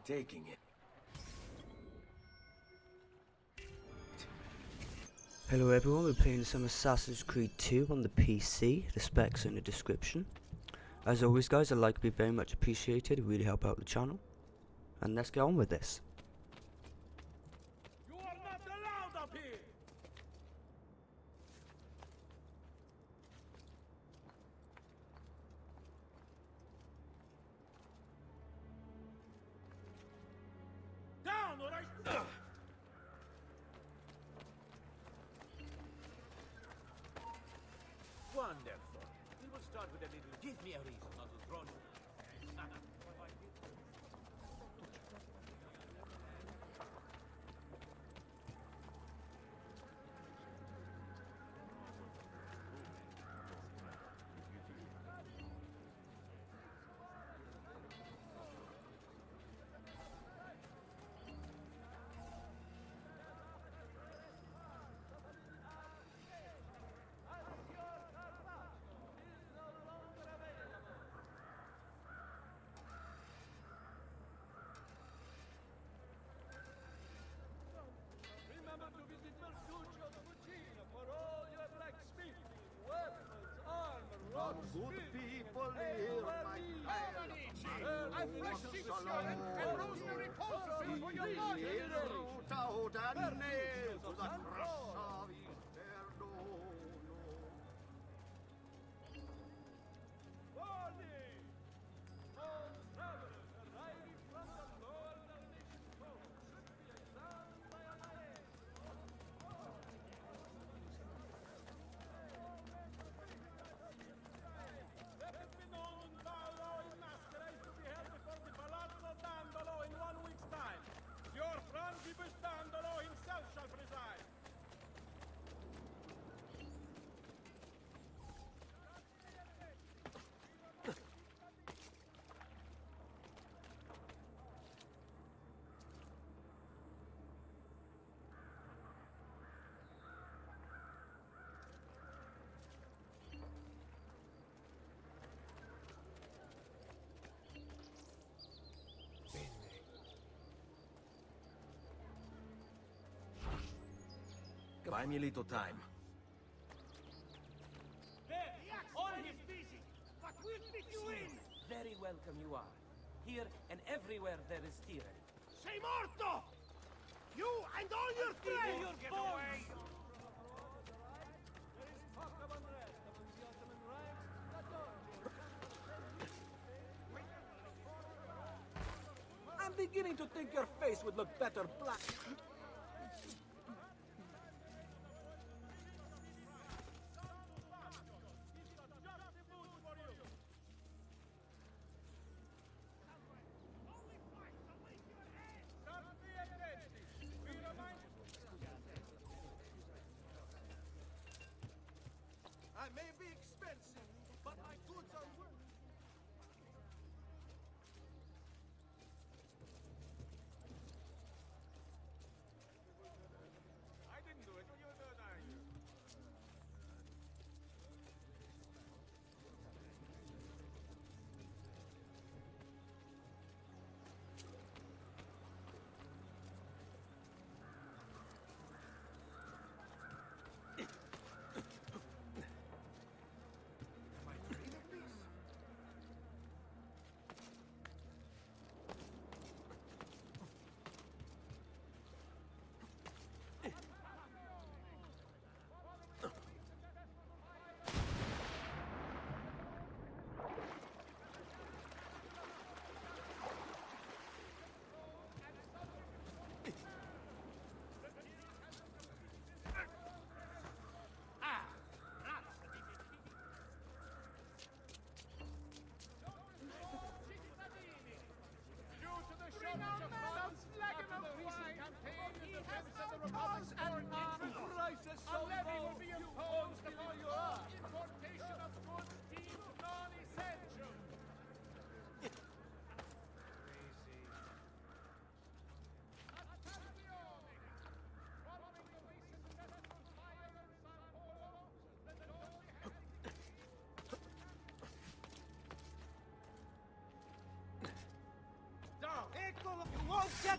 taking it. Hello everyone, we're playing some Assassin's Creed 2 on the PC. The specs are in the description. As always guys, a like would be very much appreciated, it really help out the channel. And let's get on with this. You are not allowed up here! Down or I... Wonderful. We will start with a little... Give me a reason not to throw you. Remember to visit Mercutio's cucina for all your blacksmithing, weapons, armor, Good people here, my a fresh chicken and rosemary poultry for your garden. out and nailed to the cross of Easter. Warning! All travelers arriving from the northern nation coast should be examined by a lion. Let it be known in Paolo in masquerade to be held before the Palazzo Dandolo in 1 week's time. Your Francibus Dandolo himself shall preside. Buy me a little time. There, all is busy, but we'll fit you in. Very welcome you are. Here and everywhere there is tyranny. Sei morto! You and all your friends! Get away! There is talk of unrest among the Ottoman ranks. I'm beginning to think your face would look better black. I may be expensive, but my goods are worth.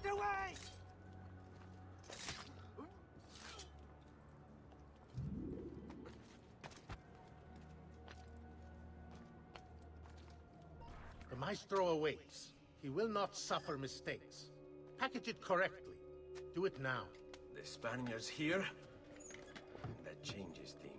Get away! The maestro awaits. He will not suffer mistakes. Package it correctly. Do it now. The Spaniards here? That changes things.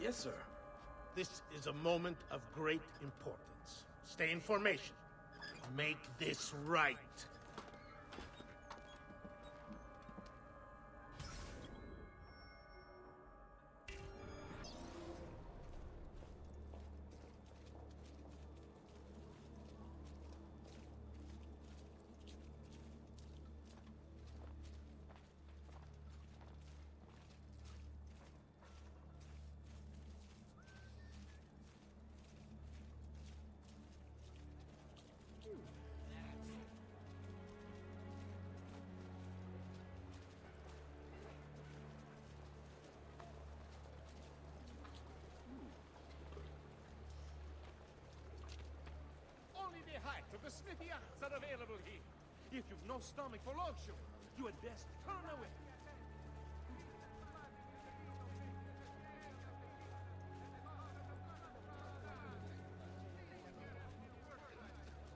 Yes, sir. This is a moment of great importance. Stay in formation. Make this right. Only the height of the smithy arts are available here. If you've no stomach for luxury, you had best turn away.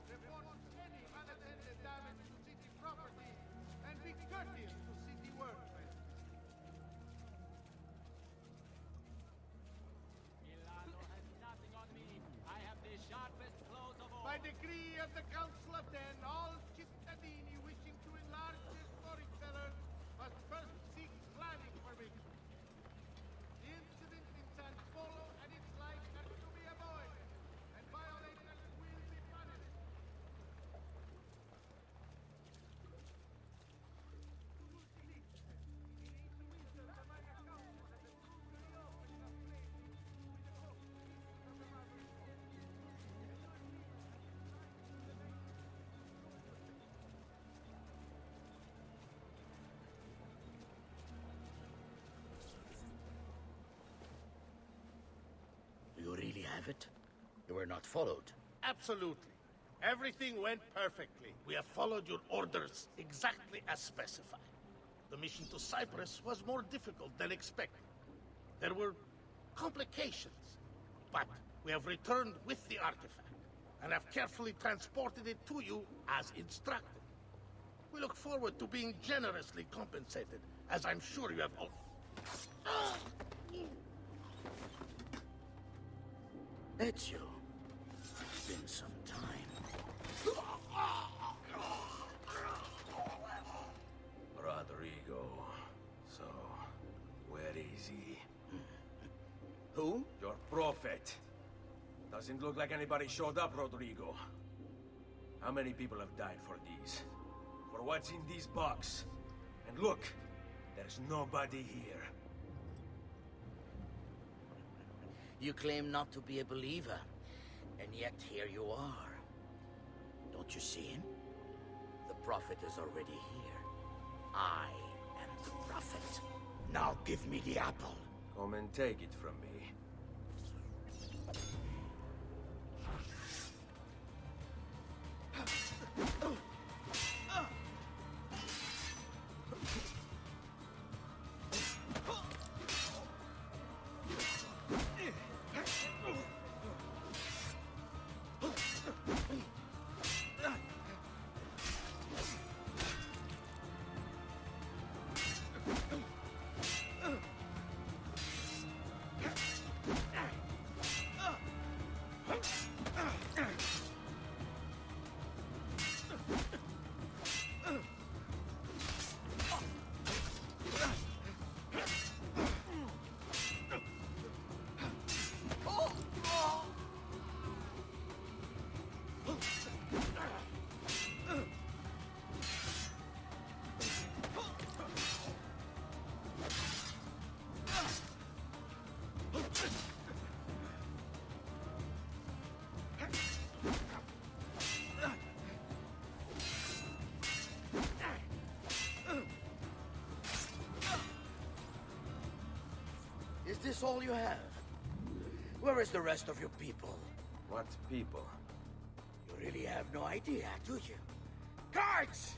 Report any unattended damage to city property and be courteous to city workmen. Milano has nothing on me. I have the sharpest claws of all. By decree of the Council of Ten, all cittadini wishing to enlarge their storage cellars must first seek planning permission. The incident in San Polo and its like are to be avoided, and violators will be punished. You really have it? You were not followed. Absolutely. Everything went perfectly. We have followed your orders exactly as specified. The mission to Cyprus was more difficult than expected. There were complications, but we have returned with the artifact and have carefully transported it to you as instructed. We look forward to being generously compensated, as I'm sure you have all... Ezio. It's been some time. Rodrigo. So, where is he? Who? Your prophet. Doesn't look like anybody showed up, Rodrigo. How many people have died for these? For what's in this box? And look, there's nobody here. You claim not to be a believer, and yet here you are. Don't you see him? The prophet is already here. I am the prophet. Now give me the apple. Come and take it from me. Is this all you have? Where is the rest of your people? What people? You really have no idea, do you? Guards!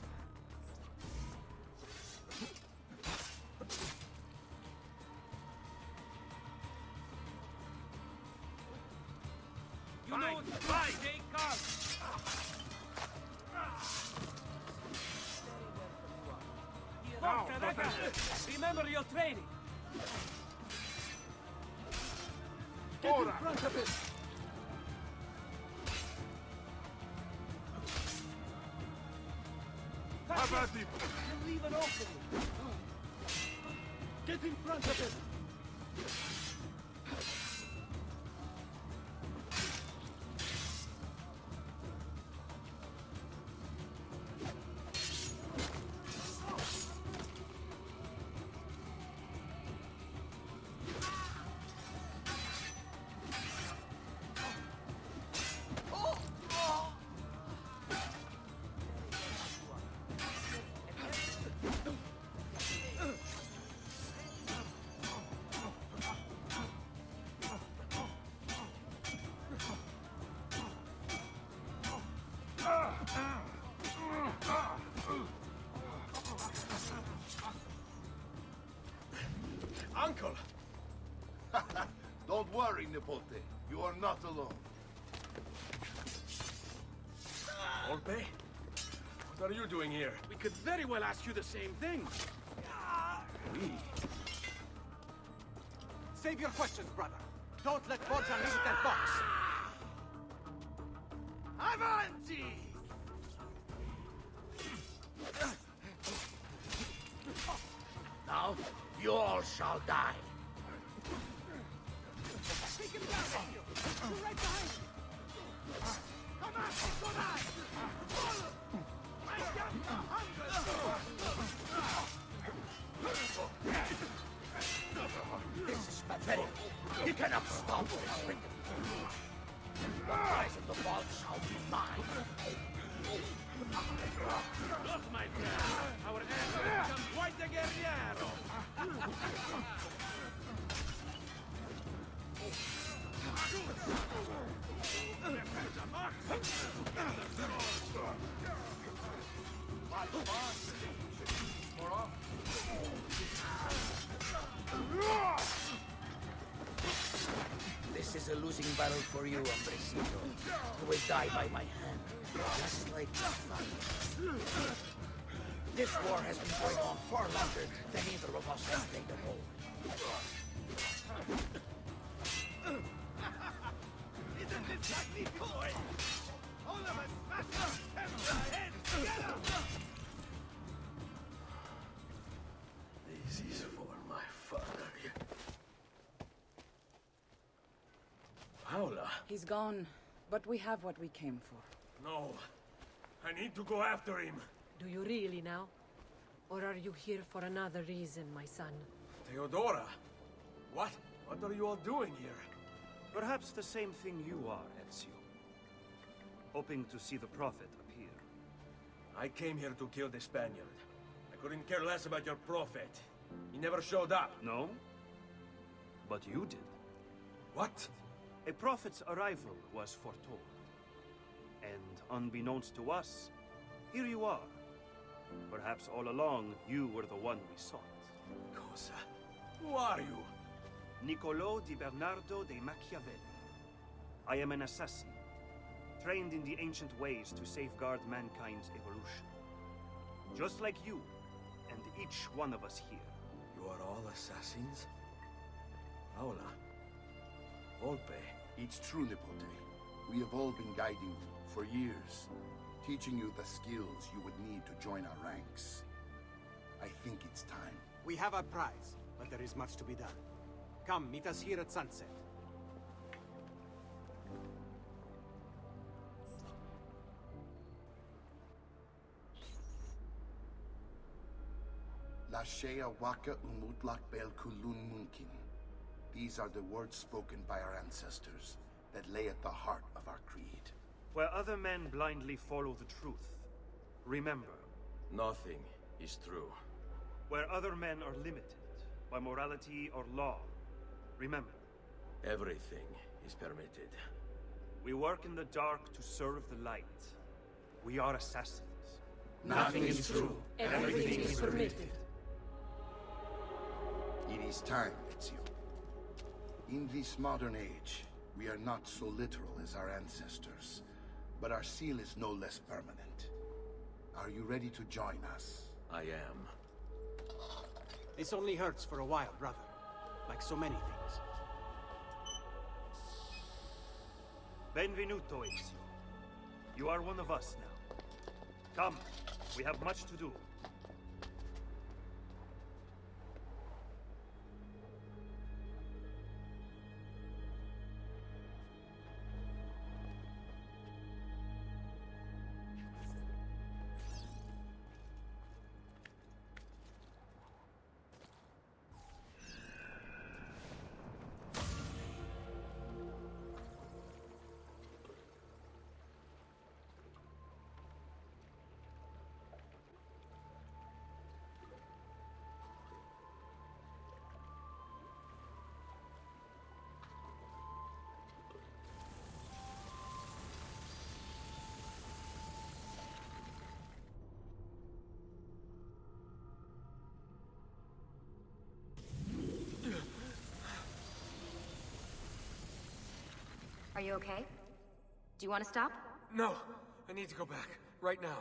You know what to do. Stay calm. Forza, ragazzi! Remember your training. Get in front of it. Have at him. You leave an opening. Get in front of it. Uncle! Don't worry, Nipote. You are not alone. Olpe? What are you doing here? We could very well ask you the same thing. We? Save your questions, brother. Don't let Bodjan leave that box. Avanti! Now, you all shall die. Take him down with you. We're right behind you. Come on, go down. This is pathetic. You cannot stop this rhythm. The prize of the vault shall be mine. Look, my friend. Our answer has become quite a guerrero. This is a losing battle for you, Hombrecito. You will die by my hand, just like your father. This war has been going on far longer than either of us has played a role. Isn't this magnificent? All of us smash our heads together! This is for my father. Paula? He's gone, but we have what we came for. No. I need to go after him. Do you really now? Or are you here for another reason, my son? Theodora? What? What are you all doing here? Perhaps the same thing you are, Ezio. Hoping to see the Prophet appear. I came here to kill the Spaniard. I couldn't care less about your prophet. He never showed up. No? But you did. What? A prophet's arrival was foretold. And unbeknownst to us, here you are. Perhaps all along, you were the one we sought. Cosa? Who are you? Niccolò di Bernardo de Machiavelli. I am an assassin, trained in the ancient ways to safeguard mankind's evolution. Just like you, and each one of us here. are all assassins? Hola. Volpe. It's true, Nipote. We have all been guiding you for years, teaching you the skills you would need to join our ranks. I think it's time. We have our prize, but there is much to be done. Come, meet us here at sunset. La Shea Waka Umutlak Bel Kulun Munkin. These are the words spoken by our ancestors that lay at the heart of our creed. Where other men blindly follow the truth, remember, Nothing is true. where other men are limited by morality or law, remember, Everything is permitted. we work in the dark to serve the light. We are assassins. Nothing is true. Everything is permitted. It is time, Ezio. In this modern age, we are not so literal as our ancestors, but our seal is no less permanent. Are you ready to join us? I am. This only hurts for a while, brother. Like so many things. Benvenuto, Ezio. You are one of us now. Come, we have much to do. Are you okay? Do you want to stop? No, I need to go back. Right now.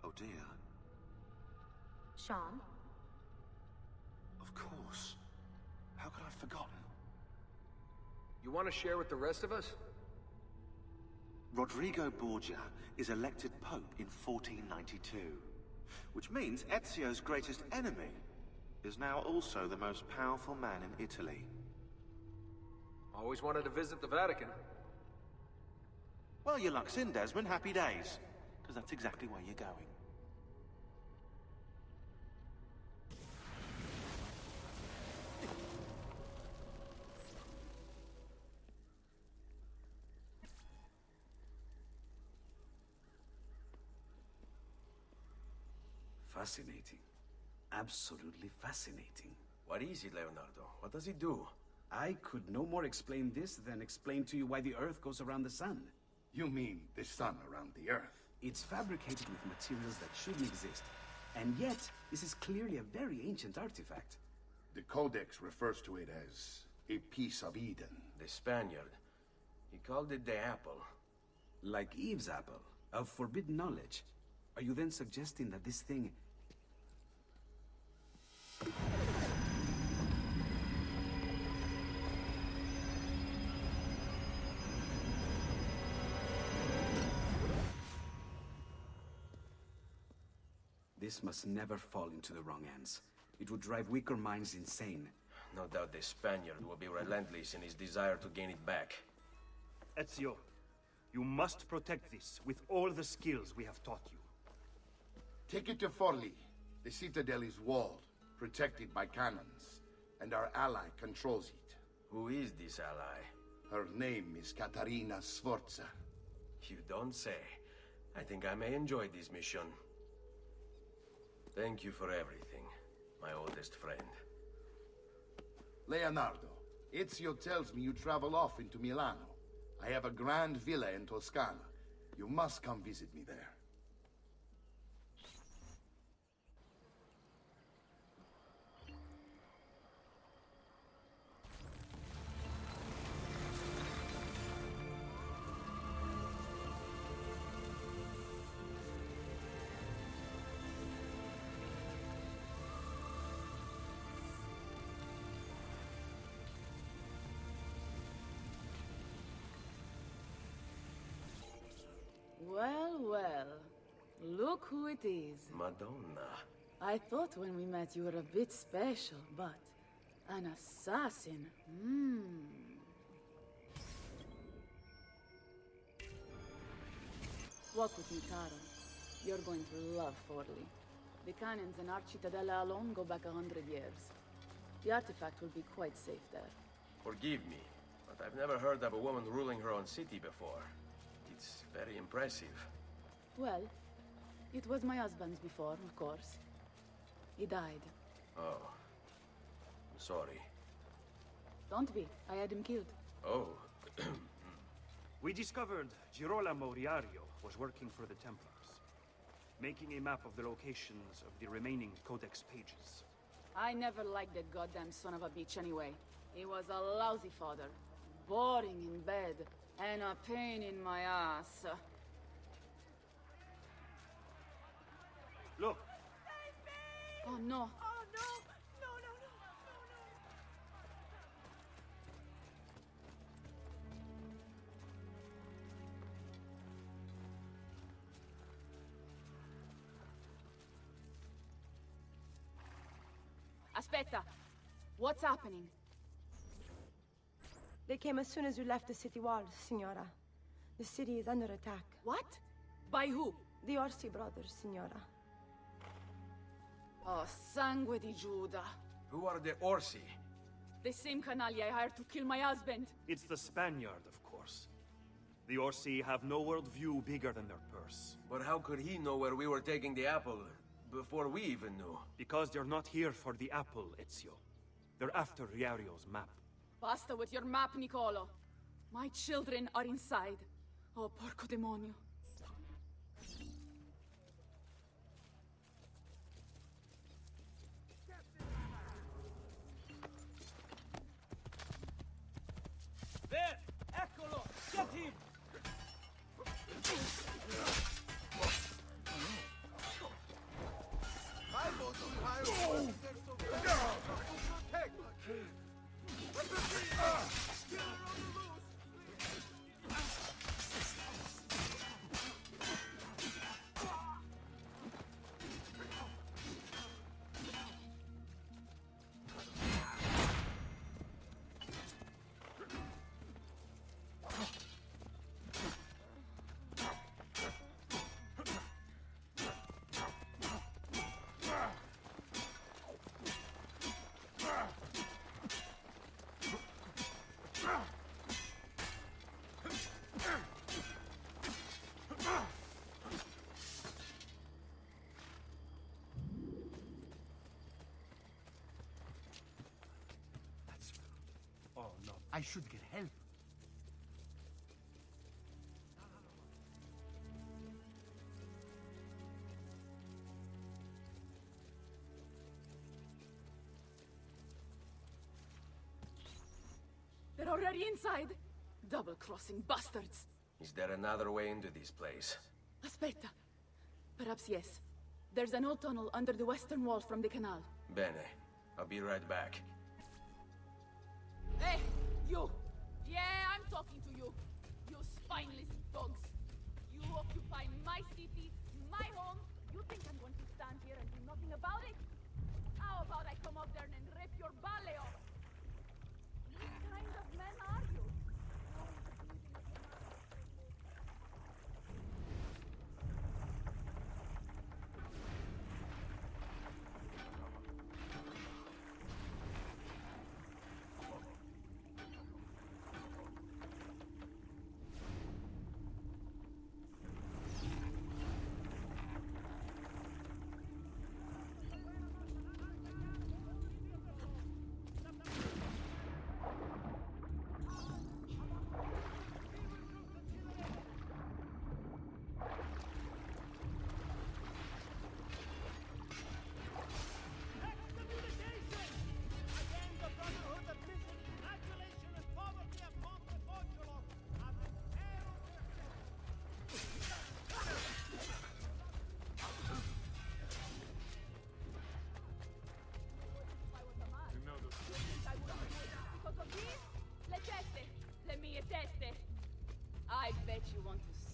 Oh dear. Sean? Of course. How could I have forgotten? You want to share with the rest of us? Rodrigo Borgia is elected Pope in 1492, which means Ezio's greatest enemy is now also the most powerful man in Italy. Always wanted to visit the Vatican. Well, your luck's in, Desmond. Happy days. Because that's exactly where you're going. Fascinating. Absolutely fascinating. What is it, Leonardo? What does it do? I could no more explain this than explain to you why the Earth goes around the Sun. You mean the sun around the Earth? It's fabricated with materials that shouldn't exist. And yet, this is clearly a very ancient artifact. The Codex refers to it as a piece of Eden. The Spaniard. He called it the apple. Like Eve's apple, of forbidden knowledge. Are you then suggesting that this thing... This must never fall into the wrong hands. It would drive weaker minds insane. No doubt the Spaniard will be relentless in his desire to gain it back. Ezio, you must protect this with all the skills we have taught you. Take it to Forli. The citadel is walled, protected by cannons, and our ally controls it. Who is this ally? Her name is Caterina Sforza. You don't say. I think I may enjoy this mission. Thank you for everything, my oldest friend. Leonardo, Ezio tells me you travel off into Milano. I have a grand villa in Toscana. You must come visit me there. Well, well. Look who it is. Madonna. I thought when we met you were a bit special, but an assassin? Walk with me, Caro. You're going to love Forlì. The cannons in our Cittadella alone go back 100 years. The artifact will be quite safe there. Forgive me, but I've never heard of a woman ruling her own city before. It's very impressive. Well, it was my husband's before, of course. He died. Oh. I'm sorry. Don't be. I had him killed. Oh. We discovered Girolamo Riario was working for the Templars, making a map of the locations of the remaining Codex pages. I never liked that goddamn son of a bitch anyway. He was a lousy father, boring in bed, and a pain in my ass. Look! Oh no! Oh no! No, no, no! Aspetta! What's happening? They came as soon as you left the city walls, Signora. The city is under attack. What? By who? The Orsi brothers, Signora. Oh, sangue di Giuda. Who are the Orsi? The same canaglia I hired to kill my husband. It's the Spaniard, of course. The Orsi have no worldview bigger than their purse. But how could he know where we were taking the apple before we even knew? Because they're not here for the apple, Ezio. They're after Riario's map. Basta with your map, Nicolo. My children are inside. Oh, porco demonio. There! Eccolo! Get him! Oh no, I should get help. They're already inside. Double-crossing bastards. Is there another way into this place? Aspetta. Perhaps yes. There's an old tunnel under the western wall from the canal. Bene. I'll be right back. Hey, you! Yeah, I'm talking to you. You spineless dogs. You occupy my city, my home. You think I'm going to stand here and do nothing about it? How about I come up there and rip your ballet off? What kind of men are you?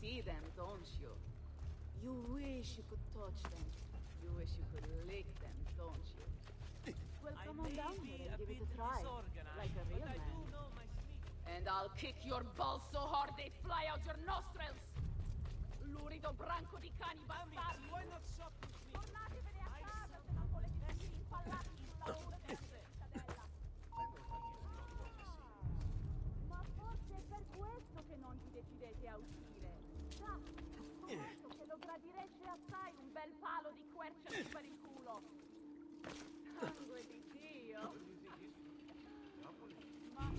see them, don't you? You wish you could touch them. You wish you could lick them, don't you? Well, come on down here and give it a try. Like a real man. And I'll kick your balls so hard they fly out your nostrils! Lurido branco di cani bastardi! Tornatevene a casa se non volete finire impallati sulla ora della cittadella! Ma forse è per questo che non vi decidete a uscire. Già, scommetto che lo gradireste assai un bel palo di quercia per il culo. Sangue di Dio! Ma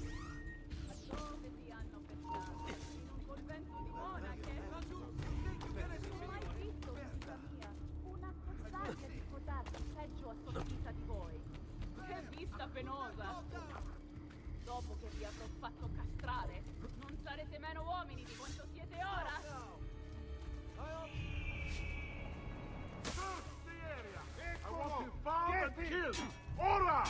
dove vi hanno pescato? In un convento di monache? Non ho mai visto, vita mia, una cozzaglia di sposarsi peggio assorbita di voi. Che vista penosa! Dopo che vi avrò fatto castrare, non sarete meno uomini di quanto siete ora? Search the area! I want him found and killed! Ora!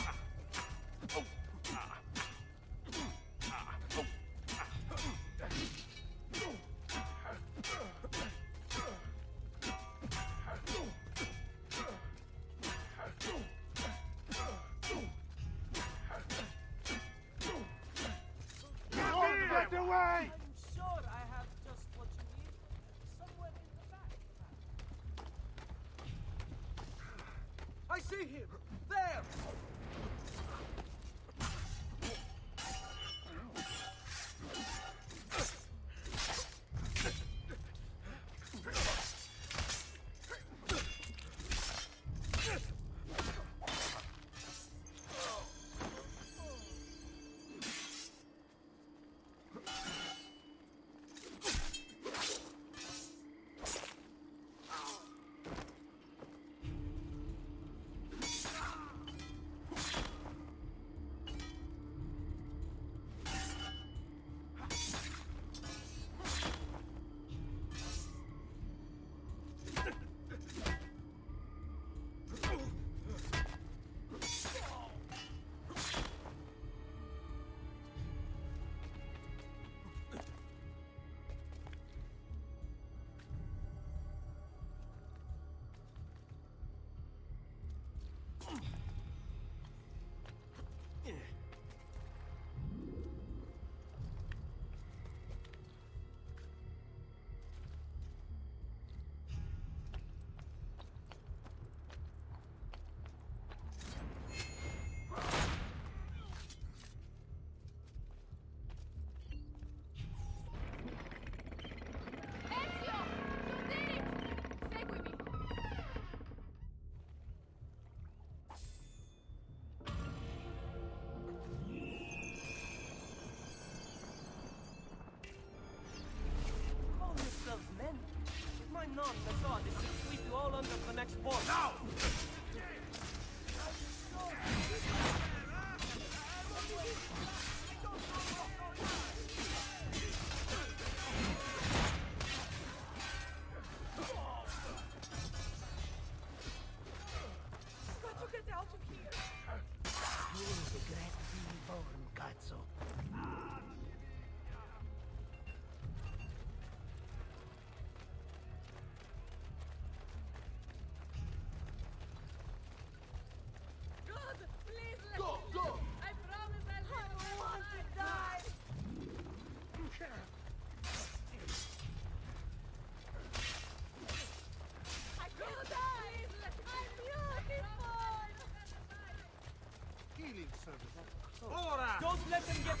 Get away! I'm sure I have just what you need. Somewhere in the back. I see him! There! Non, methodist will sweep you all under the next board. Now! Got to get out of here! You will regret being born, cazzo. God, please let me live. I promise I'll live. I don't want to die. I can't die. Please let me. I'm beautiful. Healing service. Ora! Don't let them get...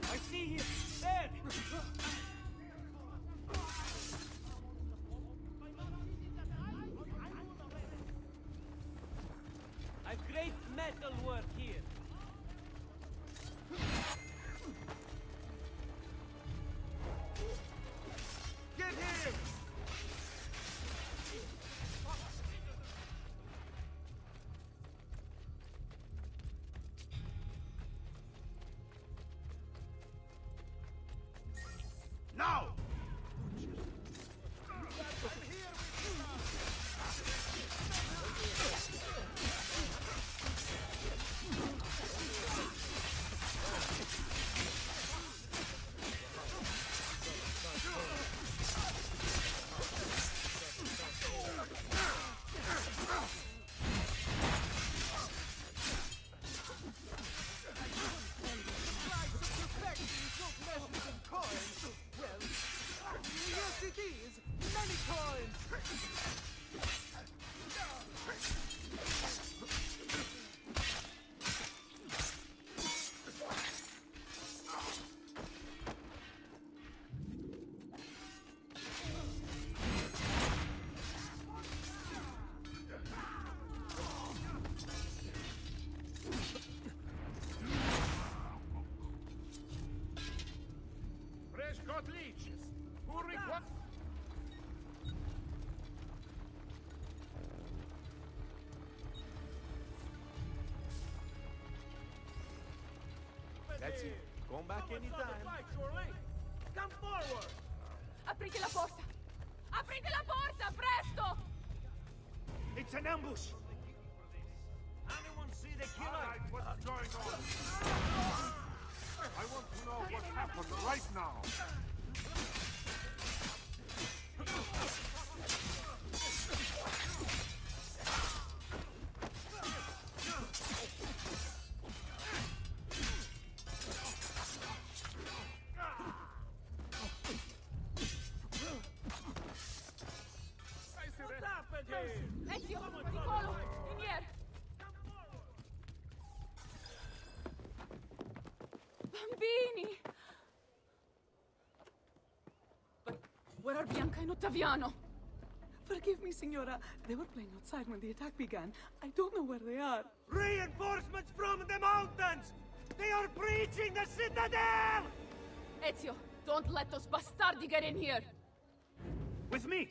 I see him! There! A great metal work here. Get him! Come back anytime. Fight, surely. Come forward. Aprite la porta! Aprite la porta, presto! It's an ambush! Anyone see the killer? What's going on? I want to know what happened right now. What happened here? Ezio, Nicolo, in here! Bambini! But where are Bianca and Ottaviano? Forgive me, Signora. They were playing outside when the attack began. I don't know where they are. Reinforcements from the mountains! They are breaching the citadel! Ezio, don't let those bastardi get in here! With me!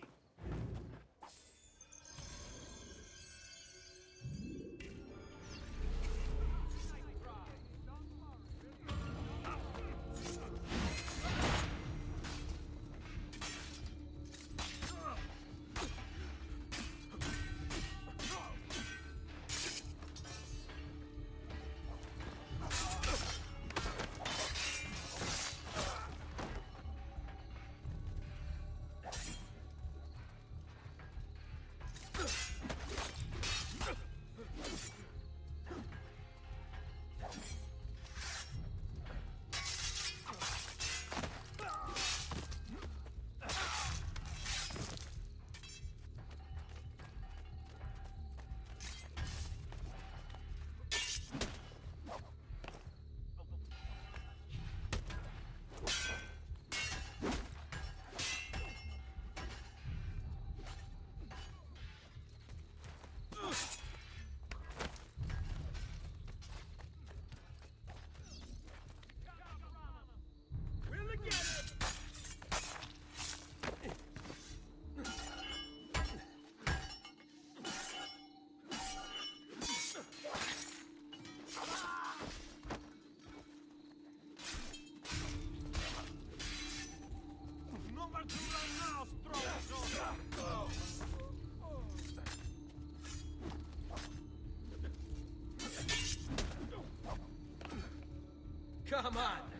Come on!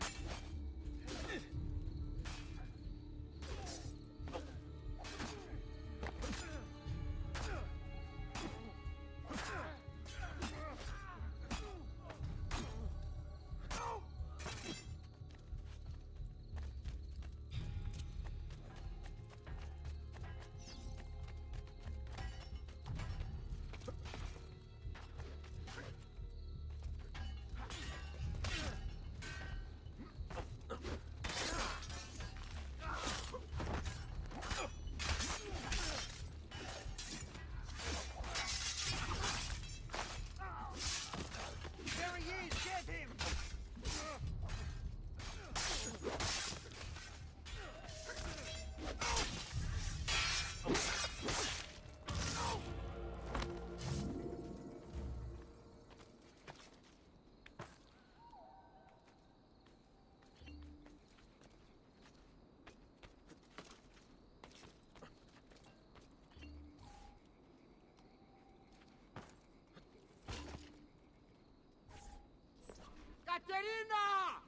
Caterina!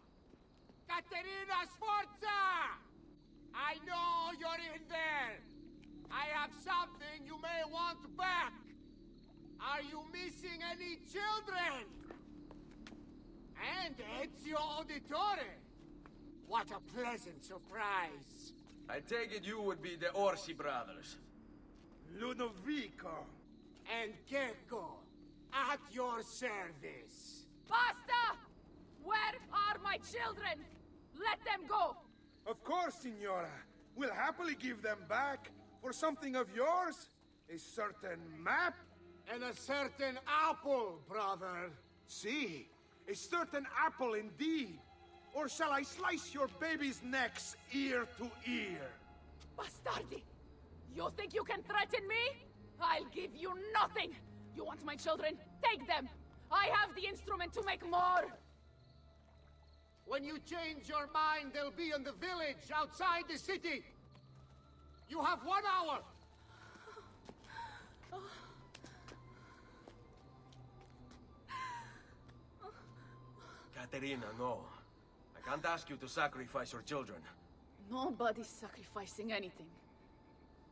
Caterina Sforza! I know you're in there! I have something you may want back! Are you missing any children? And Ezio Auditore! What a pleasant surprise! I take it you would be the Orsi brothers. Ludovico and Gecko, at your service. Basta! Where are my children? Let them go! Of course, Signora. We'll happily give them back for something of yours. A certain map. And a certain apple, brother. See, a certain apple indeed. Or shall I slice your baby's necks ear to ear? Bastardi! You think you can threaten me? I'll give you nothing! You want my children? Take them! I have the instrument to make more! When you change your mind, they'll be in the village outside the city. You have 1 hour. Katerina, no. I can't ask you to sacrifice your children. Nobody's sacrificing anything.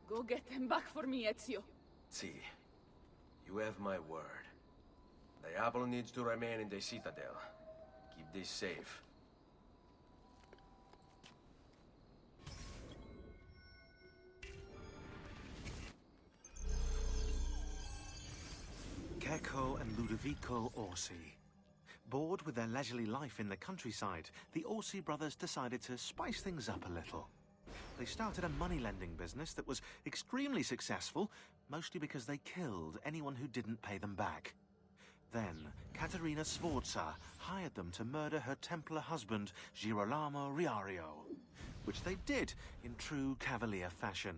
Go get them back for me, Ezio. See, you have my word. The apple needs to remain in the citadel. Keep this safe. Cecco and Ludovico Orsi. Bored with their leisurely life in the countryside, the Orsi brothers decided to spice things up a little. They started a money-lending business that was extremely successful, mostly because they killed anyone who didn't pay them back. Then, Caterina Sforza hired them to murder her Templar husband, Girolamo Riario, which they did in true cavalier fashion.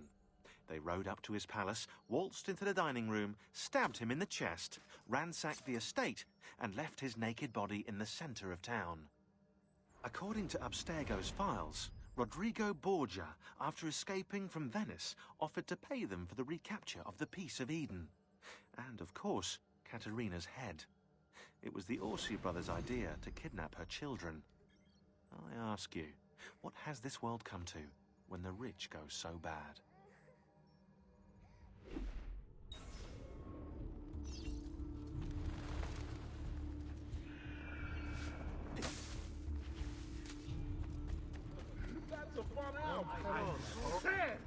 They rode up to his palace, waltzed into the dining room, stabbed him in the chest, ransacked the estate, and left his naked body in the center of town. According to Abstergo's files, Rodrigo Borgia, after escaping from Venice, offered to pay them for the recapture of the Peace of Eden. And, of course, Caterina's head. It was the Orsi brothers' idea to kidnap her children. I ask you, what has this world come to when the rich go so bad? That's a fun album. Sam!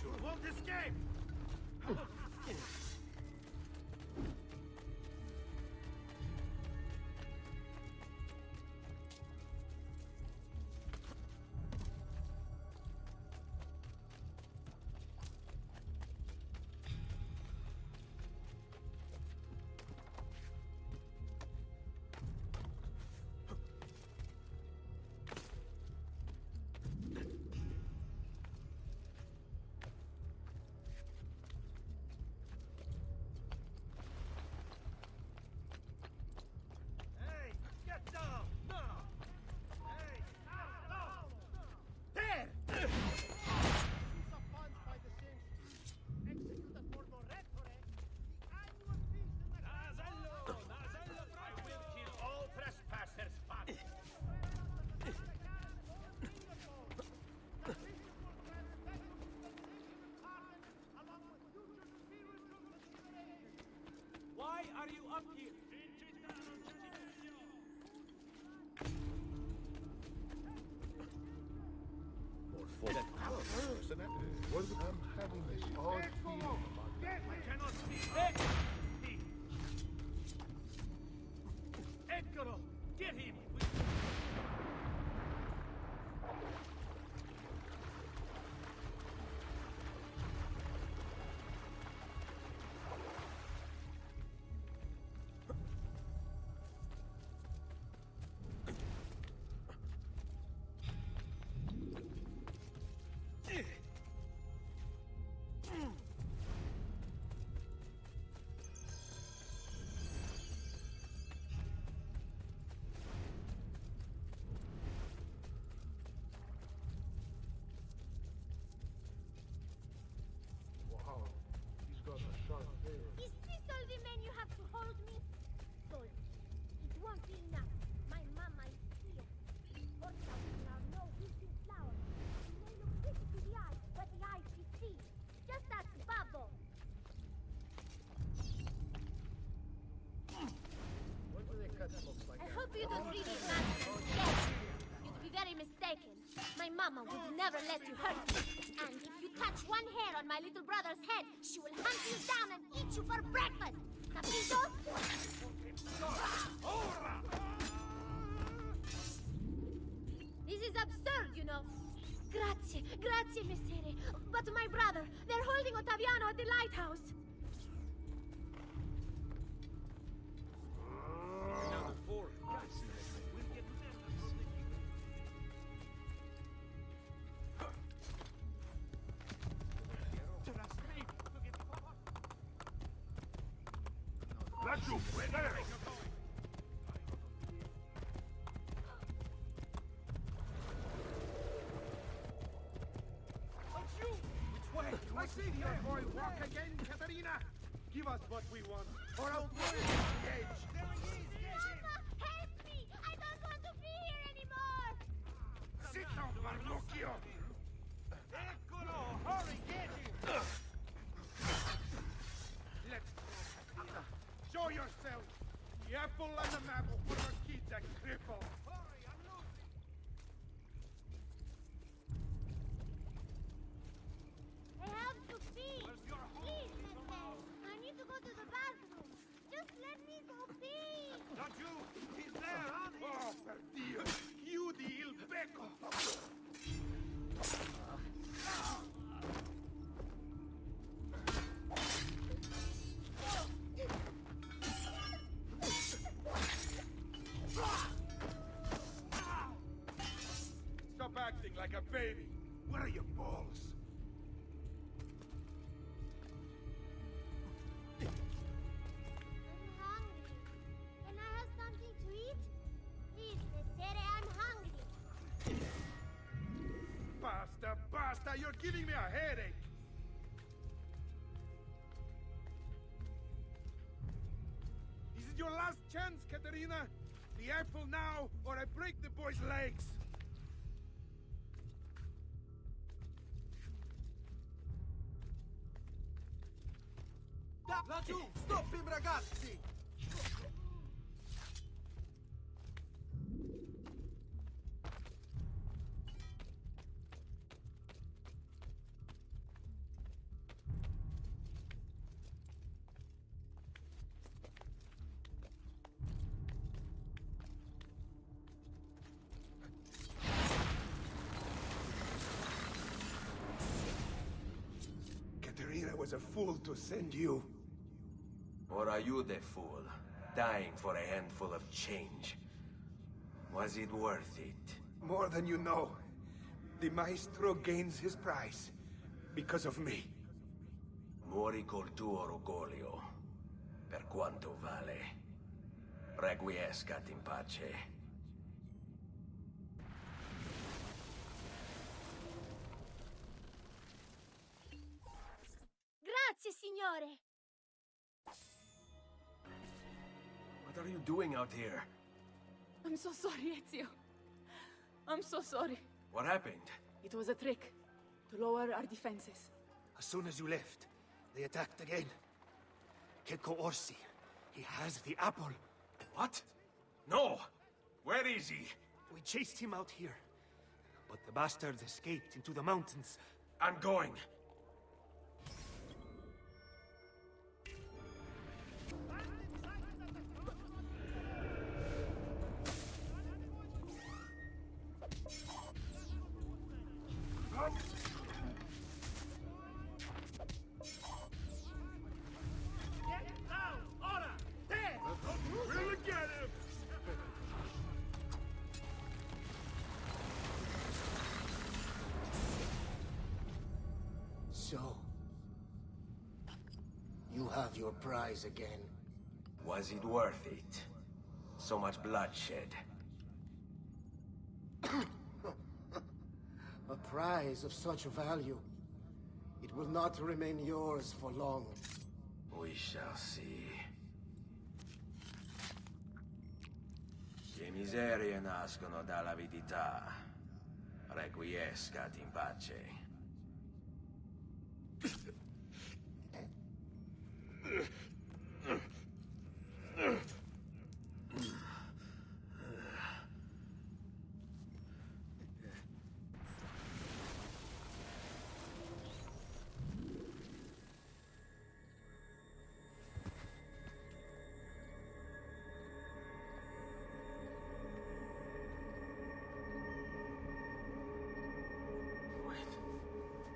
You won't escape! Why are you up here? More fun. I'm having this odd feeling about that. I cannot speak. Edgaro, get him! Wow, he's got a sharp tail. Is this all the men you have to hold me? Sorry, it won't be enough. My mama is here. Orca will now know wilting flowers. They may look pretty to the eye, but the eye she sees. Just ask Babo. When do they cut folks like I that? hope you don't really imagine I'm scared. You'd be very mistaken. My mama would never let you hurt me. And if you touch one hair on my little brother's head, she will hunt you down and eat you for breakfast. Capito? This is absurd, you know. Grazie, grazie, messere. But my brother, they're holding Ottaviano at the lighthouse. Now the four guys see that thing. That's you, there! see your boy walk again, Katerina? Give us what we want, or I'll throw you off the edge. Mama, help me! I don't want to be here anymore! Sit down, Marnocchio! Eccolo! Hurry, get him! Let's go, Katerina. Show yourself! The apple and the map for the kid's a cripple. Hurry, I'm losing! I have to pee! Please, Mete! I need to go to the bathroom! Just let me go pee! Not you! He's there, honey! Oh, per Dio! Chiudi il becco! Stop acting like a baby! Where are your balls? I'm hungry. Can I have something to eat? Please, Messere, I'm hungry. Basta, basta! You're giving me a headache! Is it your last chance, Katerina? The apple now, or I break the boy's legs! Laggiù! Stop him, ragazzi! Katerina was a fool to send you. Or are you the fool, dying for a handful of change? Was it worth it? More than you know. The maestro gains his prize. Because of me. Muori col tuo orgoglio. Per quanto vale. Requiescat in pace. Grazie, signore! What are you doing out here? I'm so sorry, Ezio. I'm so sorry. What happened? It was a trick to lower our defenses. As soon as you left, they attacked again. Checco Orsi. He has the apple. What? No! Where is he? We chased him out here. But the bastards escaped into the mountains. I'm going. Get down! Ora! There! We'll get him! So, you have your prize again. Was it worth it? So much bloodshed. A prize of such value. It will not remain yours for long. We shall see. Che miserie nascono dall'avidità. Requiescat in pace.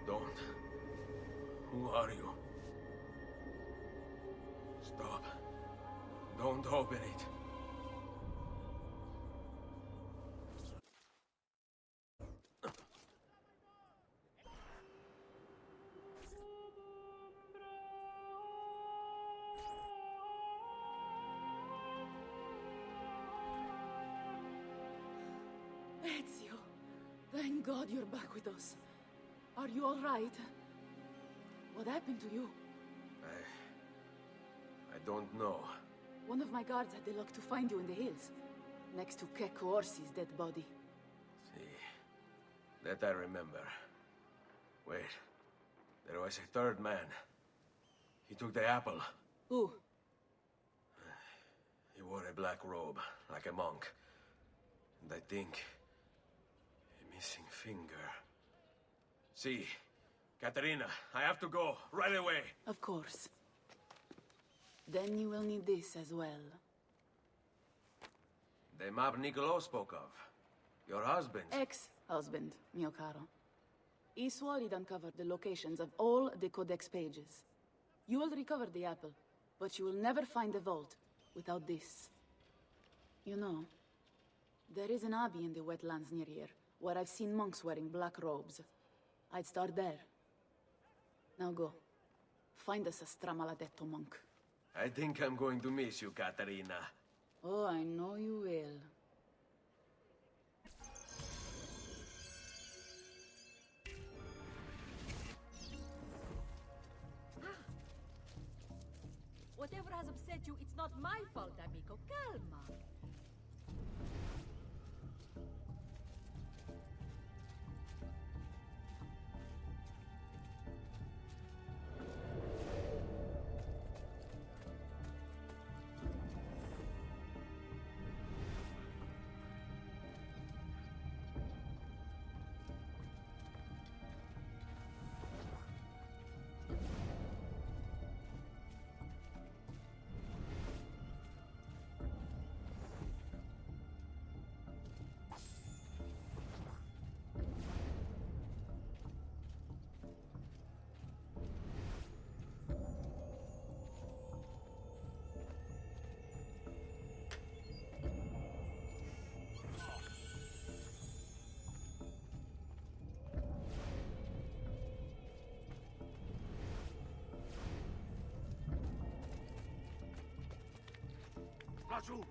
Don't. Who are you? Stop. Don't open it. Ezio, thank God you're back with us. Are you all right? What happened to you? I don't know. One of my guards had the luck to find you in the hills, next to CORSAIR's dead body. See, that I remember. Wait, there was a third man. He took the apple. Who? He wore a black robe, like a monk. And I think... a missing finger. See, Katerina, I have to go, right away. Of course. Then you will need this as well. The map Niccolo spoke of. Your husband. Ex-husband, mio caro. He swore he'd uncovered the locations of all the Codex pages. You will recover the apple, but you will never find the vault without this. You know, there is an abbey in the wetlands near here, where I've seen monks wearing black robes. I'd start there. Now go. Find us a stramaladetto monk. I think I'm going to miss you, Katerina. Oh, I know you will. Whatever has upset you, it's not my fault, amico. Calma. Laggiù!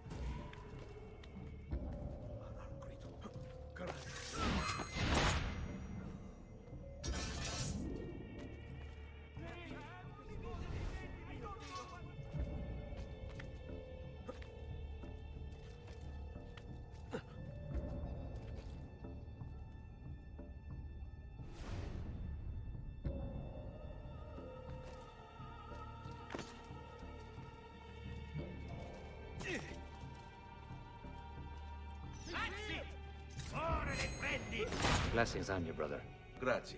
Blessings on you, brother. Grazie.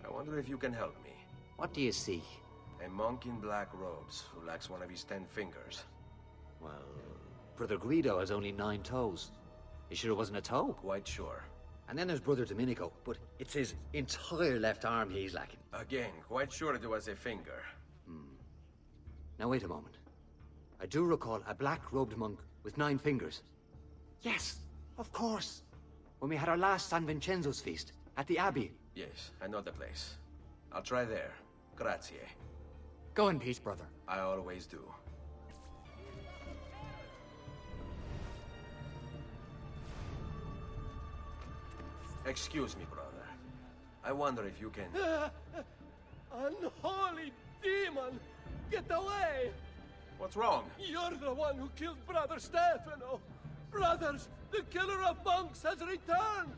I wonder if you can help me. What do you seek? A monk in black robes who lacks one of his 10 fingers. Well, Brother Guido has only 9 toes. You sure it wasn't a toe? Quite sure. And then there's Brother Domenico, but it's his entire left arm he's lacking. Again, quite sure it was a finger. Now wait a moment. I do recall a black-robed monk with 9 fingers. Yes, of course. When we had our last San Vincenzo's feast at the Abbey. Yes, I know the place. I'll try there. Grazie. Go in peace, brother. I always do. Excuse me, brother. I wonder if you can... Unholy demon! Get away! What's wrong? You're the one who killed Brother Stefano! Brothers, the killer of monks has returned!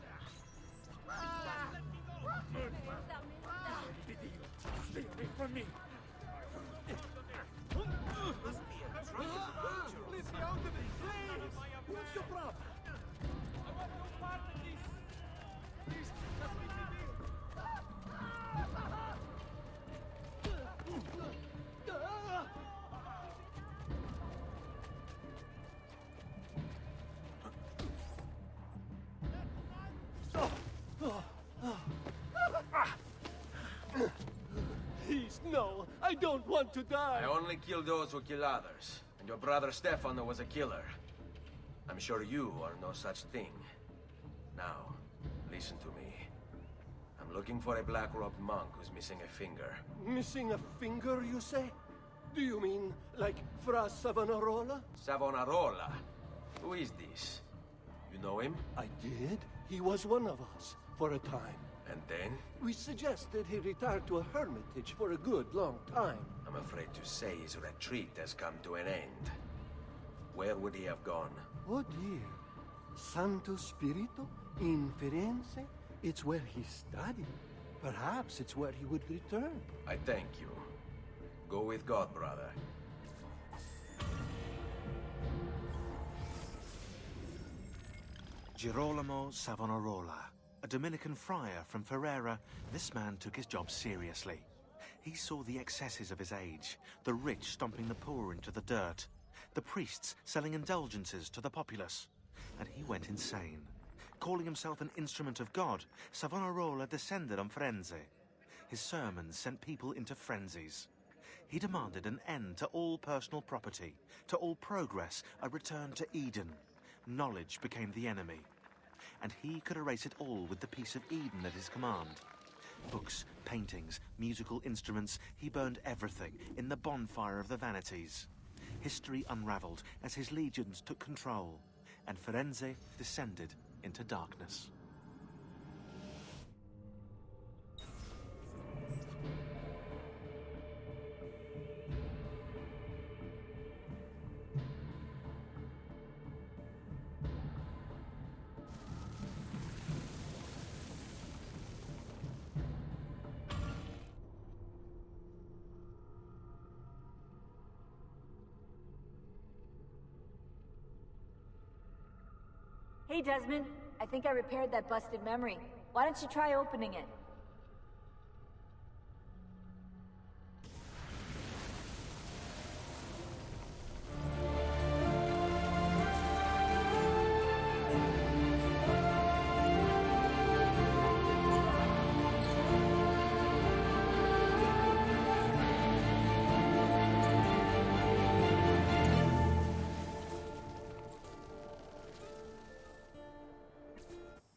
Stay away from me! Let me out of it, please! What's your problem? I want no part of this! Please, let me be. Please, no. I don't want to die. I only kill those who kill others. And your brother Stefano was a killer. I'm sure you are no such thing. Now, listen to me. I'm looking for a black-robed monk who's missing a finger. Missing a finger, you say? Do you mean like Fra Savonarola? Savonarola? Who is this? You know him? I did. He was one of us for a time. And then? We suggested he retire to a hermitage for a good long time. I'm afraid to say his retreat has come to an end. Where would he have gone? Oh dear. Santo Spirito? In Firenze? It's where he studied. Perhaps it's where he would return. I thank you. Go with God, brother. Girolamo Savonarola, a Dominican friar from Ferrara, this man took his job seriously. He saw the excesses of his age, the rich stomping the poor into the dirt, the priests selling indulgences to the populace, and he went insane. Calling himself an instrument of God, Savonarola descended on Firenze. His sermons sent people into frenzies. He demanded an end to all personal property, to all progress, a return to Eden. Knowledge became the enemy, and he could erase it all with the piece of Eden at his command. Books, paintings, musical instruments, he burned everything in the bonfire of the vanities. History unraveled as his legions took control, and Firenze descended into darkness. Hey, Desmond. I think I repaired that busted memory. Why don't you try opening it?